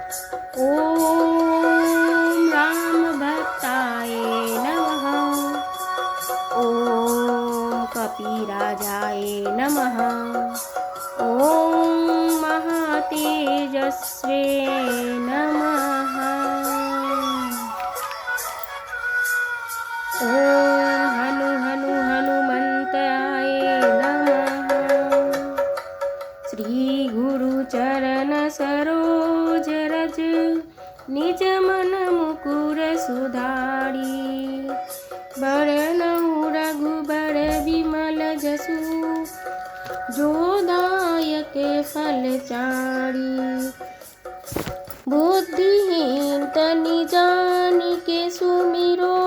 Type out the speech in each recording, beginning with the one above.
ॐ रामभक्ताय नमः। ॐ कपिराजाय नमः। ॐ महातेजस्वे नमः। ॐ हनुमन्ताय नमः। श्री गुरु चरण सरोज रज निज मन मुकुर सुधारी। बरनउँ रघुबर विमल जसु जो दायक फल चारि। बुद्धिहीन तनि जानिके सुमिरो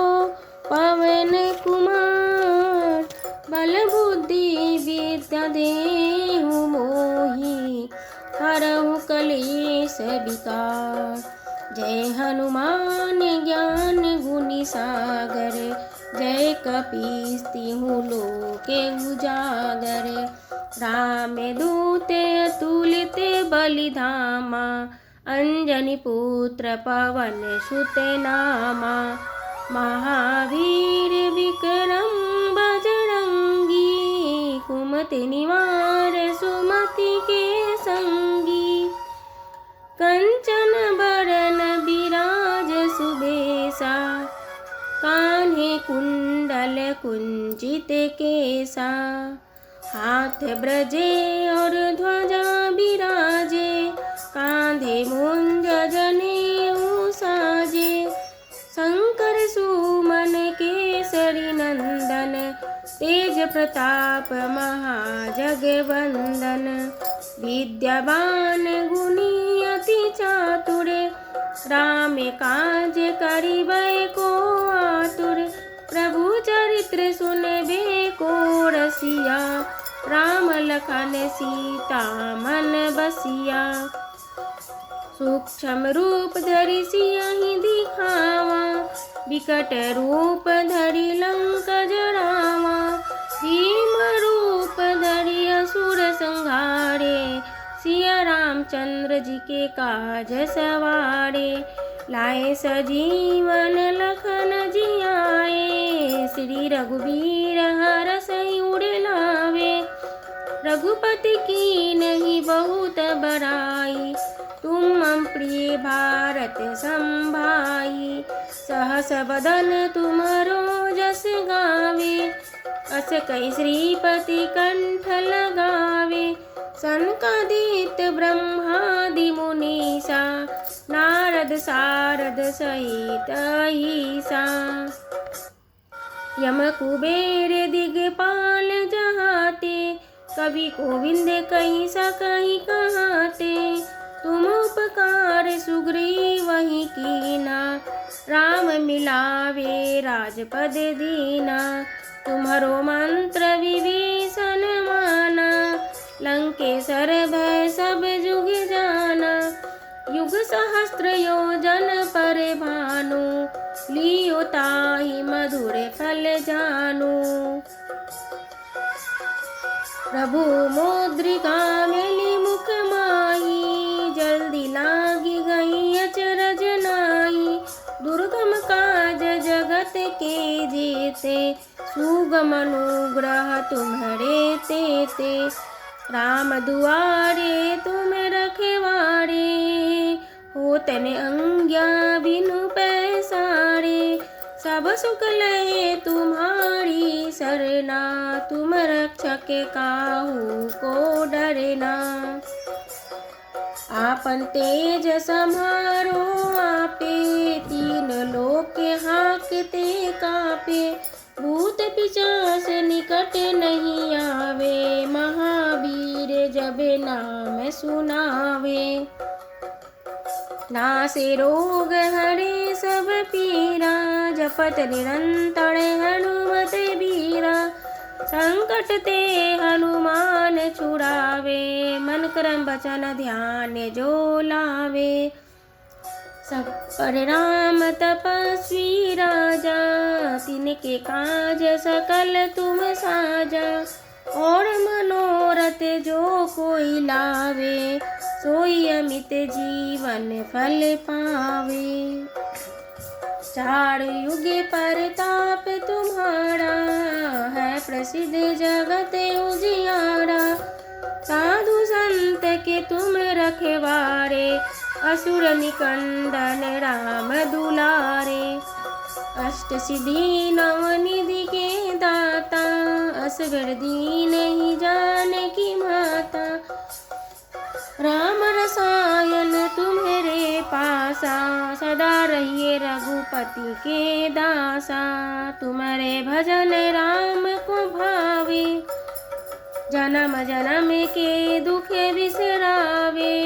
पवन कुमार। बल बुद्धि विद्या देहु मोहि हरहु कलेश विकार। जय हनुमान ज्ञान गुण सागर। जय कपीस तिहुँ लोके उजागर। राम दूत अतुलित बलिधामा। अंजनी पुत्र पवन सुत नामा। महावीर विक्रम बजरंगी। कुमति निवार सुमति के संगी। कंचन बरन बिराज सुबेसा। कान्हे कुंडल कुंचित केसा। हाथ ब्रजे और ध्वजा बिराजे। कांधे मुंज जनेऊ साजे। शंकर सुमन केसरी नंदन। तेज प्रताप महाजगवंदन। विद्यावान गुणी अति चातुर। राम काज करिबै को आतुर। प्रभु चरित्र सुनबे को रसिया। राम लखन सीता मन बसिया। सूक्ष्म रूप धरि सियहि दिखावा। विकट रूप धरि लंक जरावा। भीम रूप धरि असुर संहारे। सिया रामचंद्र जी के काज सवारे। लाए सजीवन लखन जियाए। श्री रघुवीर हरषि उर लावे। रघुपति की नहीं बहुत बड़ाई। तुम मम प्रिय भारत संभाई। सहस बदन तुमरो जस गावे। अस कई श्रीपति कंठ लगावे। सनकादिक ब्रह्मादि मुनीसा। नारद सारद सहित अहिसा। यम कुबेर दिगपाल जहाते। कवि गोविंद कहि सकहि कहाते। तुम उपकार सुग्रीवहि कीना। राम मिलावे राजपद दीना। तुम्हरो मंत्र विभीषण माना। लंकेश्वर भय सब जुग जाना। युग सहस्त्र योजन पर भानु। लियो ताहि मधुर फल जानु। प्रभु मुद्रिका मेली मुख माही। जल्दी लागी गई अचरज नाई। दुर्गम काज जगत के जेते। सुगम अनुग्रह तुम्हरे तेते। राम दुआरे तुम रखवारे। होतन अंग्या बिनु पैसारे। सब सुख लहे तुम्हारी सरना। तुम रक्षक काहू को डरना। आपन तेज सम्हारो आपे। तीन लोक हाकते कापे। भूत पिशाच निकट नहीं आवे। महावीर जब नाम सुनावे। नासे रोग हरे सब पीरा। जपत निरंतर हनुमत बीरा। संकट ते हनुमान छुड़ावे। मन क्रम वचन ध्यान जो लावे। सब पर राम तपस्वी राजा। तिनके काज सकल तुम साजा। और मनोरथ जो कोई लावे। सोई अमित जीवन फल पावे। चार युग परताप तुम्हारा, है प्रसिद्ध जगत उजियारा। साधु संत के तुम रखवारे, असुर निकंदन राम दुलारे। अष्ट सिद्धि नवनिधि के दाता, असवर दीन ही जानकी माता। राम रसायन तुम्हारे पासा, सदा रहिए रघुपति के दासा। तुम्हारे भजन राम को भावे, जन्म जन्म के दुख बिसरावे।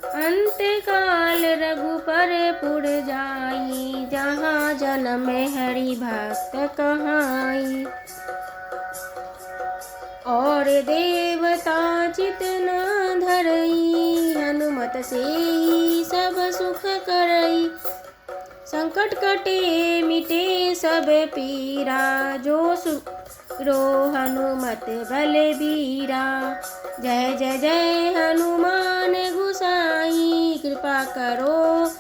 अंत काल रघुपर पुर जाई, जहाँ जन्म हरि भक्त कहाई। और देवता चित न धरई, हनुमत से सब सुख करई। संकट कटे मिटे सब पीरा, जो सुरो हनुमत बलबीरा। जय जय जय हनुमान गोसाई, कृपा करो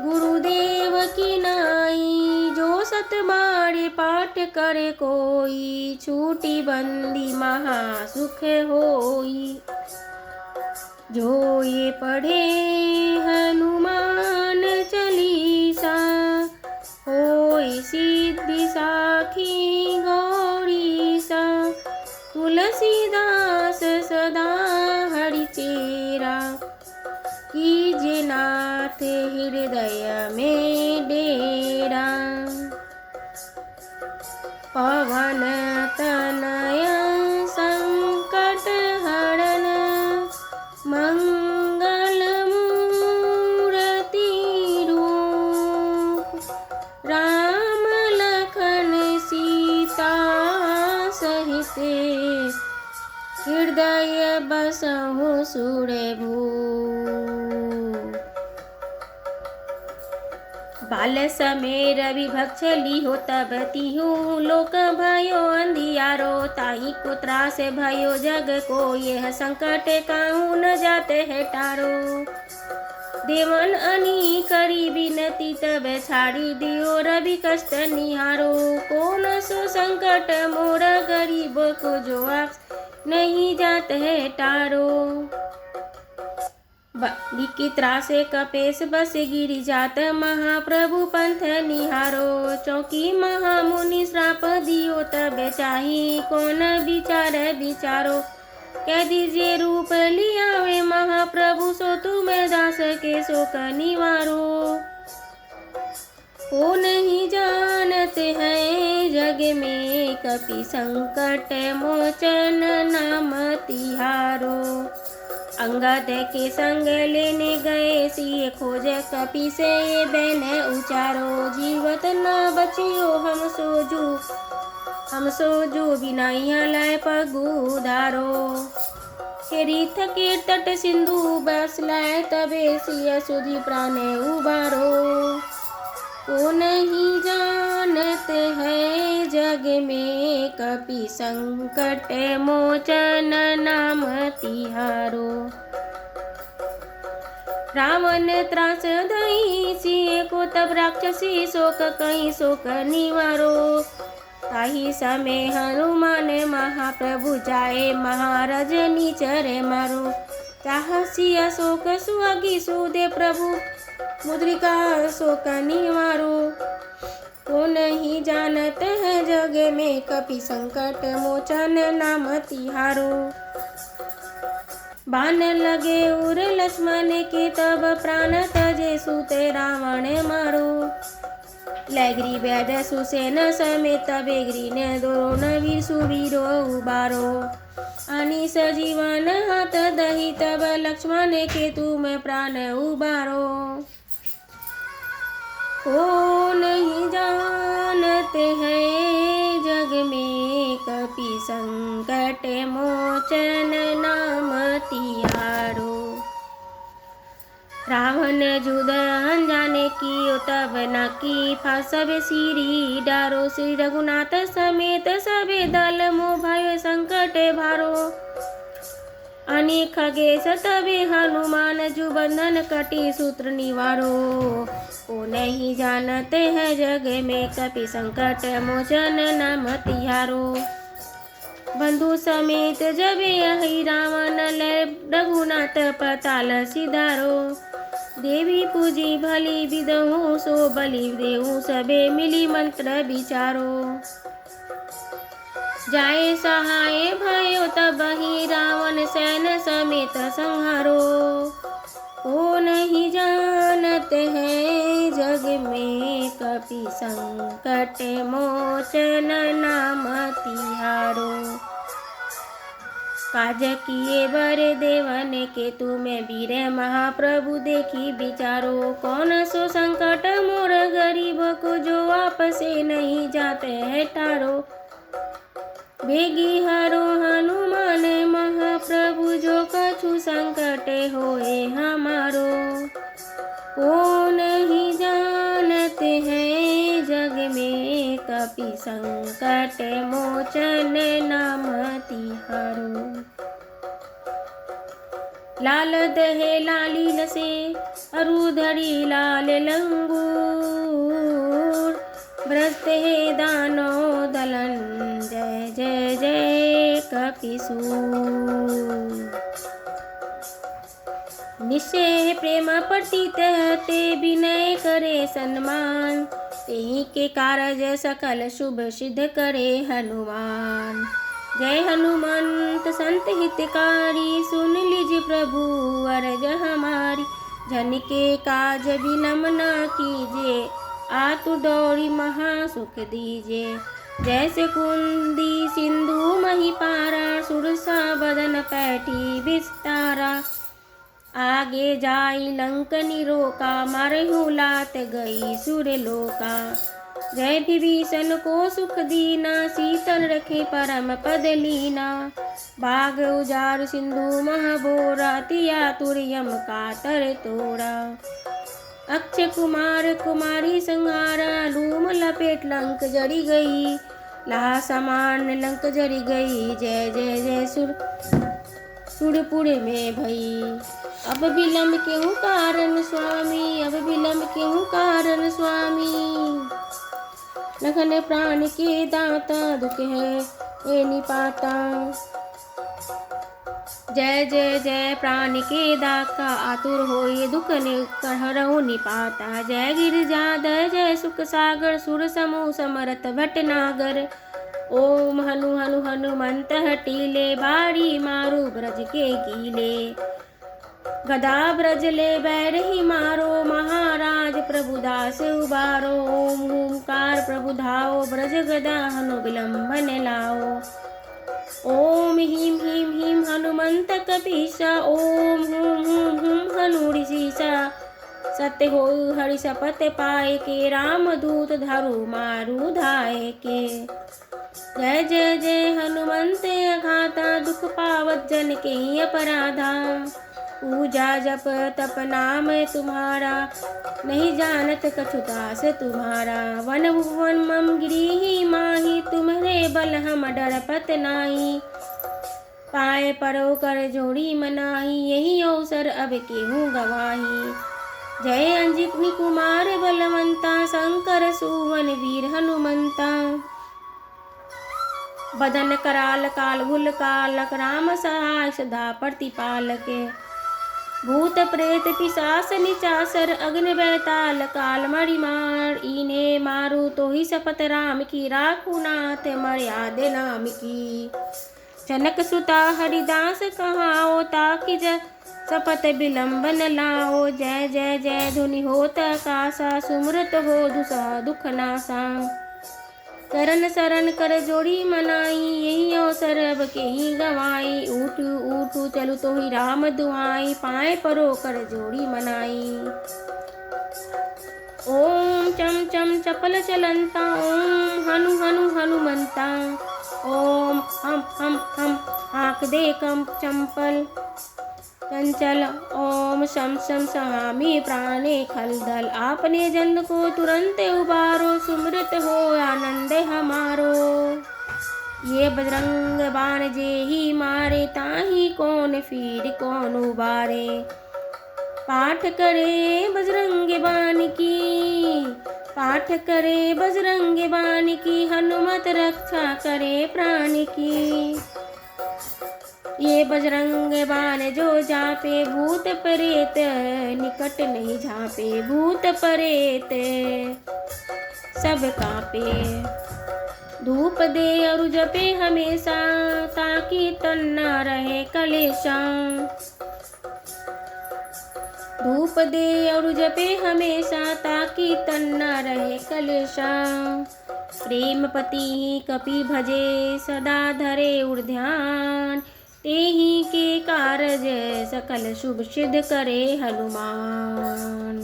गुरुदेव की नाई। जो सत बार पाठ करे कोई, छूटी बंदी महा सुख होई। जो ये पढ़े हनुमान चालीसा, होई सिद्धि साखी गौरीसा। तुलसीदास सदा हरि तेरा, कीजे नाथ हृदय में डेरा। पवन तनय संकट हरन, मंगल मूर्ति रूप। राम लखन सीता सहित, हृदय बसहु सुरभूप। बाल समय रवि भक्षली हो, तब तिहु लोक भयो अंधियारो। ताहि को त्रास भयो जग को, यह संकट काहू न जाते है टारो। देवन अनी करी बिनती, तब छाड़ी दियो रवि कष्ट निहारो। कौन सो संकट मोर गरीब को, जो आप नहीं जात है टारो। लिखी त्रासे कपेश बस गिरी जात, महाप्रभु पंथ निहारो। चौकी महामुनि श्राप दियो, तब चाही कौन विचार विचारो। कह दीजिए रूप लियावे महाप्रभु, सो तुम दास के शोक निवारो। को नहीं जानते हैं जग में, कपि संकट मोचन नाम तिहारो। अंगद के संग लेने गए, सिए खोज कपि से ये बैन उचारो। जीवत न बचियो हम सोजू बिना यहाँ लाए पगु धारो। तीर्थ के तट सिंधु बस लाए, तबे सिय सुधि प्राण उबारो। को नहीं जानते हैं जग में, कपि संकट मोचन नाम तिहारो। रावण त्रास दई सिए को, तब राक्षसी शोक कहीं शोक निवारो। ताहि समय हनुमान महाप्रभु जाए, महाराज नीचरे मारो। चाहसिया शोक सुहागी सुदे प्रभु, मुद्रिका शोक निवारो। को नहीं जानते हैं जग में, कपि संकट मोचन नाम तिहारो। बाण लगे उर लक्ष्मण के, तब प्राण तजे सुते रावण मारो। लैग्री वैद सुसेन समेत, बेग्री ने द्रोण वीर सुवीरो उबारो। अनि सजीवन हाथ दही, तब लक्ष्मण के तुम प्राण उबारो। को नहीं जानते हैं जग में, कपि संकट मोचन नाम तिहारो। रावण जुद अनजाने कियो, तब नाकी फासब सिरी डारो। श्री रघुनाथ समेत सबे दल, मोह भयो संकट भारो। अनेक खगेश तबे हनुमान जु बंधन कटी सूत्र निवारो। ओ नहीं जानते हैं जग में कपि संकट मोचन नाम तिहारो। बंधु समेत जब यही रावण ले रघुनाथ पताल सिधारो। देवी पूजी भली विदहु सो बलि देहु सबे मिली मंत्र विचारो। जाए सहाय भयो तबहि रावण सैन समेत संहारो। ओ नहीं जानते हैं जग में कपि संकट मोचन नाम तिहारो। काज किए बर देवन के तुम्हें वीर महाप्रभु देखी विचारो। कौन सो संकट मोर गरीब को जो आपसे नहीं जाते है टारो। बेगी हरो हनुमान महाप्रभु जो कछु संकट होए हमारो। को नहीं जानते हैं जग में कपि संकट मोचन नाम तिहारो। लाल दहे लालील से अरुधरी लाल लंगूर। ब्रस्त है दानो दलन जय जय जय कपिसूर। निश्चय प्रेम प्रतीत ते विनय करे सम्मान। तेहि के कारज सकल शुभ सिद्ध करे हनुमान। जय हनुमंत संत हितकारी सुन लीजिए प्रभु अरज हमारी। जन के काज विलंब न कीजिए आतु दौड़ी महासुख दीजिए। जैसे कुंदी सिंधु मही पारा सुरसा बदन पैठी विस्तारा। आगे जाई लंक निरोका मारहु लात गई सुरलोका। जय विभीषण को सुख दीना शीतल रखे परम पद लीना। बाग उजार सिंधु महबोरा तिया तुरयम कातर तोरा। अक्षय कुमार कुमारी संहारा लूम लपेट लंक जड़ी गई। ला समान लंक जड़ी गई जय जय जय सुरपुर में भई। अब विलंब क्यों कारण स्वामी अब विलंब क्यों कारण स्वामी। लखन प्राण के दाता दुख है ये निपाता। जय जय जय प्राण के दाता आतुर होए दुख हरहु निपाता। जय गिरिजाधर जय सुख सागर सुर समूह समरथ भटनागर। ओम हनु हनु हनुमंत हटीले बारी मारू ब्रज के कीले। गदा ब्रज ले बैरही मारो महाराज प्रभुदास उबारो। ओम ओमकार प्रभु धाओ ब्रज गदा हनु विलंबन लाओ। ओम ह्रीं ह्रीं ह्रीं हनुमंत कपीसा। ओम हुम हुम हुम हनु ऋषिसा। सत्य हो हरि शपथ पाए के रामदूत धरु मारु धाए के। जय जय जय हनुमंत अघाता दुख पावत जन के अपराधा। पूजा जप तप नाम तुम्हारा नहीं जानत कछु दास तुम्हारा। वन भुवन मम गिरी माही तुम्हारे बल हम डरपत नाही। पाए परो कर जोड़ी मनाही यही अवसर अब केहूँ गवाही। जय अंजनी कुमार बलवंता शंकर सुवन वीर हनुमंता। बदन कराल काल भूल कालक राम सहाय सदा प्रतिपालक। भूत प्रेत पिशाच निचासर अग्नि बैताल काल मरि मार। इन्हें मारू तो ही शपथ राम की राखू नाथ मर्याद नाम की। जनक सुता हरिदास कहाओ ताकि शपथ विलंब न लाओ। जय जय जय धुनि होत आकाशा सुमरत हो दुसह दुख नासा। चरण शरण कर जोड़ी मनाई यही अवसर अब के ही गवाई। ऊठू ऊठू चलू तो ही राम दुआई पाए परो कर जोड़ी मनाई। ओम चम चम चपल चलंता ओम हनु हनु हनुमंता। ओम हम आँख दे कम चंपल चंचल। ओम शम शम सहामी प्राणे खलदल। आपने जन को तुरंत उबारो सुमृत हो आनंद हमारो। ये बजरंग बाण जे ही मारे, ताही कौन फिर कौन उबारे। पाठ करे बजरंग बाण की, पाठ करे बजरंग बाण की, हनुमत रक्षा करे प्राण की। ये बजरंग बाण जो जापे, भूत प्रेत निकट नहीं झापे, भूत प्रेत सब कांपे। धूप दे और जपे हमेशा, ताकि तन न रहे कलेशा। धूप दे और जपे हमेशा, ताकि तन न रहे कलेशा। प्रेम पति कपि भजे, सदा धरे उर ध्यान, तेहि के कारज सकल शुभ सिद्ध करे हनुमान।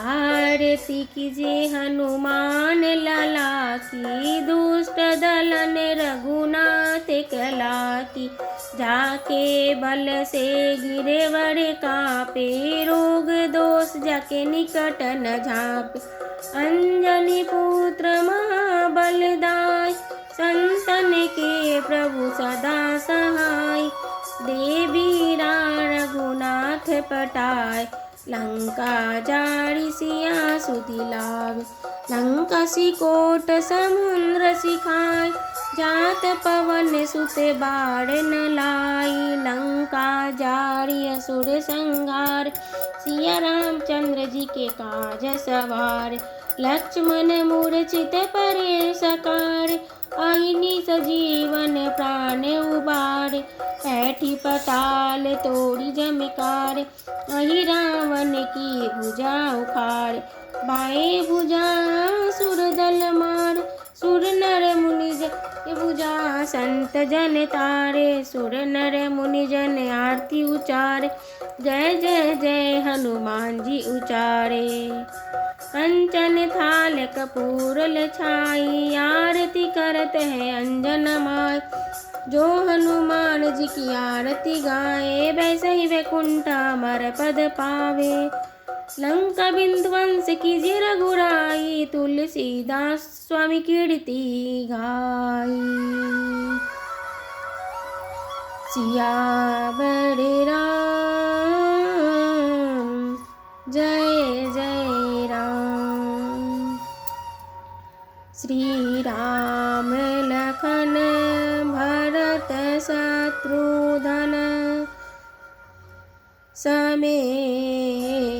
आरती कीजिए हनुमान लाला की, दुष्ट दलन रघुनाथ कला की। जाके बल से गिरे वर कापे, रोग दोष जाके निकट न झापे। अंजनी पुत्र महाबलदाय, संतन के प्रभु सदा सहाय। देवी रघुनाथ पटाय, लंका जारी सिया सुधि लाभ। लंका सिकोट समुद्र सिखाय, जात पवन सुत बाढ़ न लाई। लंका जारी असुर संहार, सिया रामचंद्र जी के काज सवार। लक्ष्मण मूर्छित परे सकार, आईनी सजीवन प्राण उबार। बैठी पताल तोड़ी जमकार, अहि रावण की भुजा उखाड़। बाएं भुजा सुर दल मार, सुर नर मुनि जन भुजा संत जन तारे। सुर नर मुनि जन आरती उचारे, जय जय जय हनुमान जी उचारे। कंचन थाल कपूर छाई, आरती करत है अंजन माय। जो हनुमान जी की आरती गाए, वैसे ही वैकुंठ अमर पद पावे। लंका विध्वंस कीजिए रघुराई, तुलसीदास स्वामी कीर्ति गाई। सियावर राम, जय जय राम। श्री राम लखन भरत शत्रुघ्न, समेत